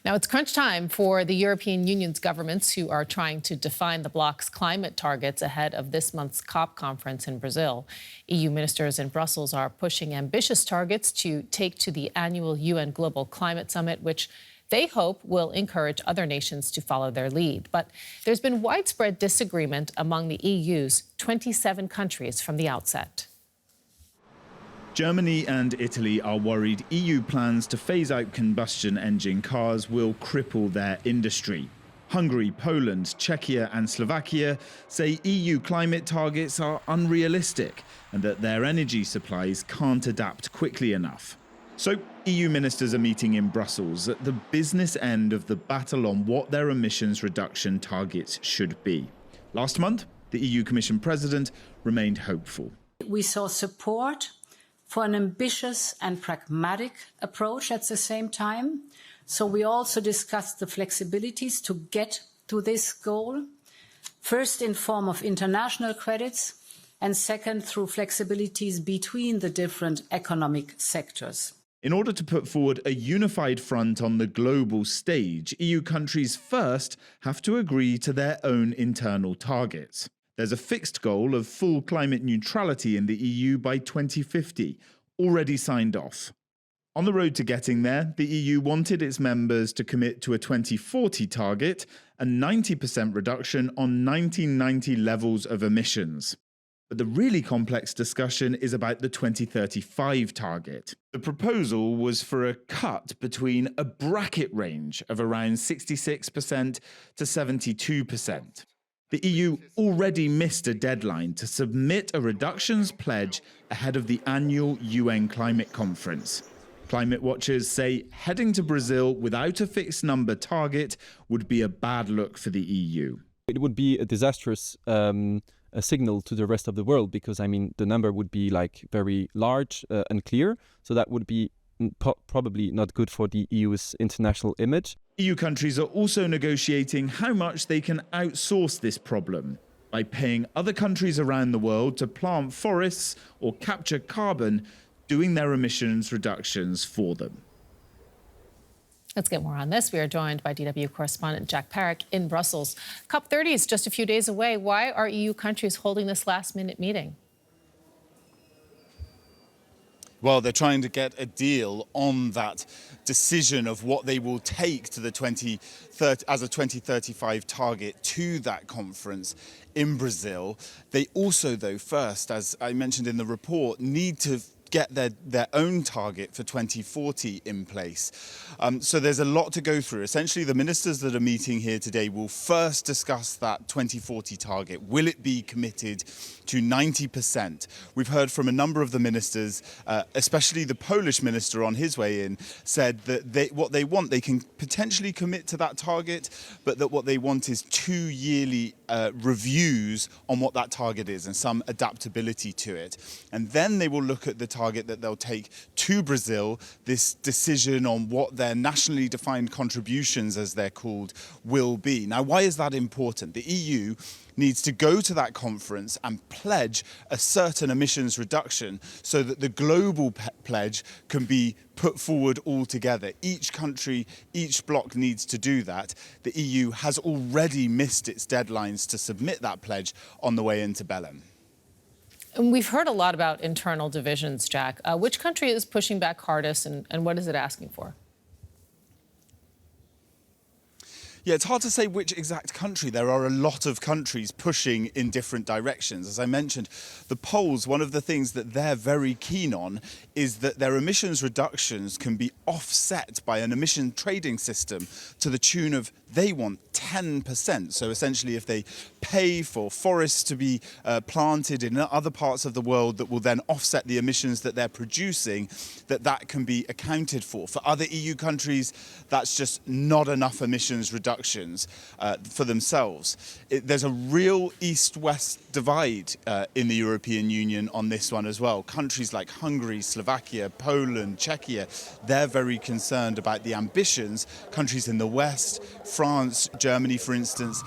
Now it's crunch time for the European Union's governments who are trying to define the bloc's climate targets ahead of this month's COP conference in Brazil. EU ministers in Brussels are pushing ambitious targets to take to the annual UN Global Climate Summit, which they hope will encourage other nations to follow their lead. But there's been widespread disagreement among the EU's 27 countries from the outset. Germany and Italy are worried EU plans to phase out combustion engine cars will cripple their industry. Hungary, Poland, Czechia and Slovakia say EU climate targets are unrealistic and that their energy supplies can't adapt quickly enough. So EU ministers are meeting in Brussels at the business end of the battle on what their emissions reduction targets should be. Last month, the EU Commission President remained hopeful. We saw support for an ambitious and pragmatic approach at the same time. So we also discussed the flexibilities to get to this goal, first in form of international credits, and second through flexibilities between the different economic sectors. In order to put forward a unified front on the global stage, EU countries first have to agree to their own internal targets. There's a fixed goal of full climate neutrality in the EU by 2050, already signed off. On the road to getting there, the EU wanted its members to commit to a 2040 target, a 90% reduction on 1990 levels of emissions. But the really complex discussion is about the 2035 target. The proposal was for a cut between a bracket range of around 66% to 72%. The EU already missed a deadline to submit a reductions pledge ahead of the annual UN climate conference. Climate watchers say heading to Brazil without a fixed number target would be a bad look for the EU. It would be a disastrous a signal to the rest of the world because, the number would be very large and clear. So that would be probably not good for the EU's international image. EU countries are also negotiating how much they can outsource this problem by paying other countries around the world to plant forests or capture carbon, doing their emissions reductions for them. Let's get more on this. We are joined by DW correspondent Jack Parrock in Brussels. COP30 is just a few days away. Why are EU countries holding this last-minute meeting? Well, they're trying to get a deal on that decision of what they will take to the 2030 as a 2035 target to that conference in Brazil. They also, though, first, as I mentioned in the report, need to get their own target for 2040 in place. So there's a lot to go through. Essentially, the ministers that are meeting here today will first discuss that 2040 target. Will it be committed to 90%? We've heard from a number of the ministers, especially the Polish minister on his way in, said that what they want, they can potentially commit to that target, but that what they want is 2 yearly reviews on what that target is and some adaptability to it. And then they will look at the target that they'll take to Brazil, this decision on what their nationally defined contributions, as they're called, will be. Now, why is that important? The EU needs to go to that conference and pledge a certain emissions reduction so that the global pledge can be put forward all together. Each country, each bloc needs to do that. The EU has already missed its deadlines to submit that pledge on the way into Belém. And we've heard a lot about internal divisions, Jack. Which country is pushing back hardest and what is it asking for? Yeah, it's hard to say which exact country. There are a lot of countries pushing in different directions. As I mentioned, the Poles, one of the things that they're very keen on is that their emissions reductions can be offset by an emission trading system to the tune of, they want 10%. So essentially, if they pay for forests to be planted in other parts of the world that will then offset the emissions that they're producing, that can be accounted for. For other EU countries, that's just not enough emissions reductions for themselves. There's a real east-west divide in the European Union on this one as well. Countries like Hungary, Slovakia, Poland, Czechia, they're very concerned about the ambitions. Countries in the West, France, Germany, Germany, for instance,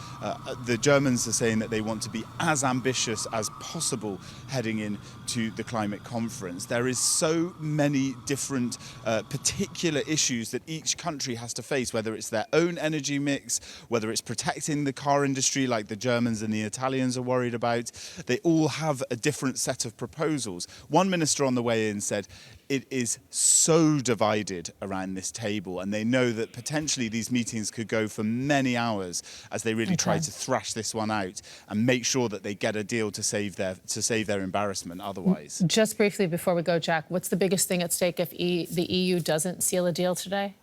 the Germans are saying that they want to be as ambitious as possible heading into the climate conference. There is so many different particular issues that each country has to face, whether it's their own energy mix, whether it's protecting the car industry like the Germans and the Italians are worried about. They all have a different set of proposals. One minister on the way in said, it is so divided around this table, and they know that potentially these meetings could go for many hours as they really try to thrash this one out and make sure that they get a deal to save their embarrassment otherwise. Just briefly before we go, Jack, what's the biggest thing at stake if the EU doesn't seal a deal today?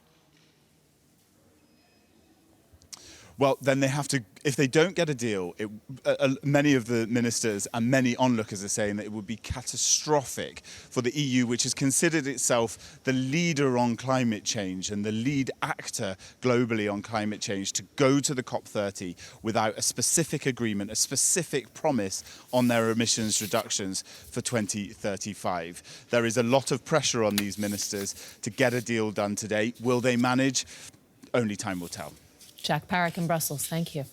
Well, then they have to, if they don't get a deal, many of the ministers and many onlookers are saying that it would be catastrophic for the EU, which has considered itself the leader on climate change and the lead actor globally on climate change, to go to the COP30 without a specific agreement, a specific promise on their emissions reductions for 2035. There is a lot of pressure on these ministers to get a deal done today. Will they manage? Only time will tell. Jack Parrock in Brussels, thank you.